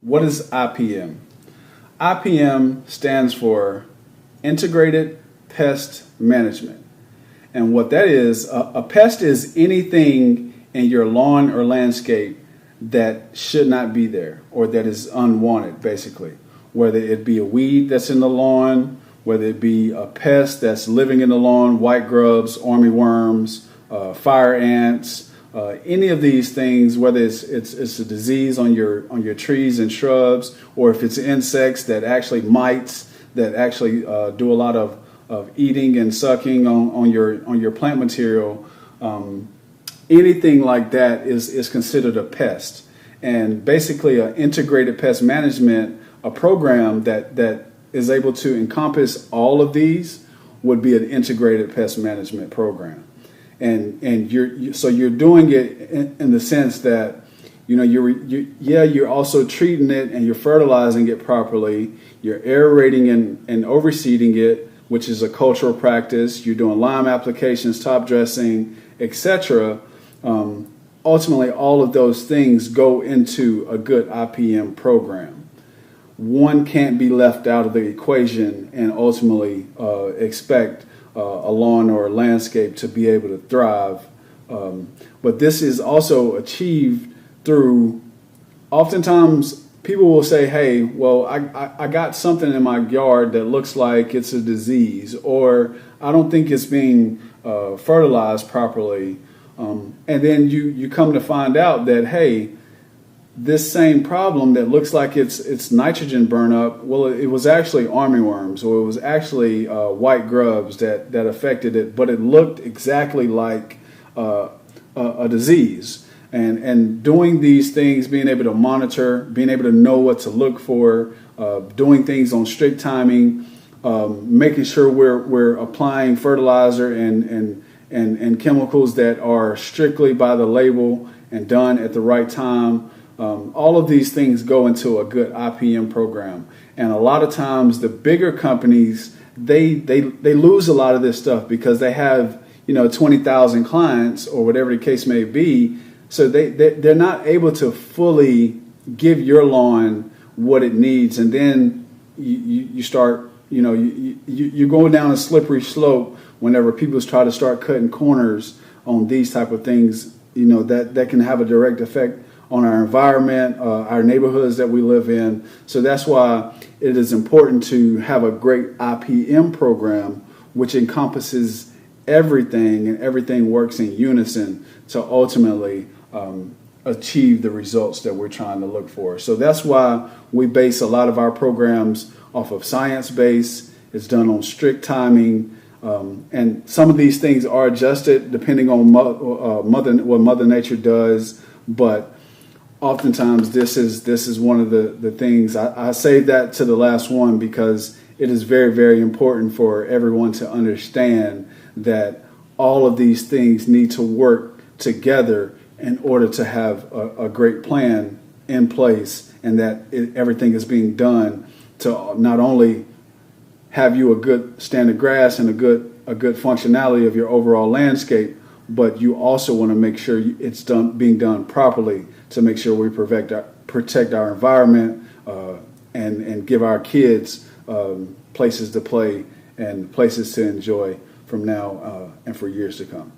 what is IPM? IPM stands for Integrated Pest Management. And what that is, a pest is anything in your lawn or landscape that should not be there or that is unwanted, basically. Whether it be a weed that's in the lawn, whether it be a pest that's living in the lawn, white grubs, armyworms, fire ants, any of these things, whether it's a disease on your trees and shrubs, or if it's insects that actually mites that actually do a lot of eating and sucking on your plant material, anything like that is considered a pest. And basically, an integrated pest management, a program that is able to encompass all of these, would be an integrated pest management program. And you're doing it in the sense that you're also treating it and you're fertilizing it properly. You're aerating and overseeding it, which is a cultural practice. You're doing lime applications, top dressing, etc. Ultimately, all of those things go into a good IPM program. One can't be left out of the equation and ultimately expect a lawn or a landscape to be able to thrive. But this is also achieved through, oftentimes people will say, hey, well, I got something in my yard that looks like it's a disease, or I don't think it's being fertilized properly. And then you come to find out that, hey, this same problem that looks like it's nitrogen burnup, well, it was actually armyworms, or it was actually white grubs that affected it, but it looked exactly like a disease. And doing these things, being able to monitor, being able to know what to look for, doing things on strict timing, making sure we're applying fertilizer and chemicals that are strictly by the label and done at the right time. All of these things go into a good IPM program. And a lot of times the bigger companies, they lose a lot of this stuff because they have 20,000 clients or whatever the case may be. So they're not able to fully give your lawn what it needs, and then you start you're going down a slippery slope whenever people try to start cutting corners on these type of things. That can have a direct effect on our environment, our neighborhoods that we live in. So that's why it is important to have a great IPM program, which encompasses everything, and everything works in unison to ultimately achieve the results that we're trying to look for. So that's why we base a lot of our programs off of science-based. It's done on strict timing, and some of these things are adjusted depending on what Mother Nature does. But oftentimes, this is one of the things I say that to the last one, because it is very, very important for everyone to understand that all of these things need to work together in order to have a great plan in place, and that everything is being done to not only have you a good stand of grass and a good functionality of your overall landscape, but you also want to make sure it's being done properly to make sure we protect our environment and give our kids places to play and places to enjoy from now and for years to come.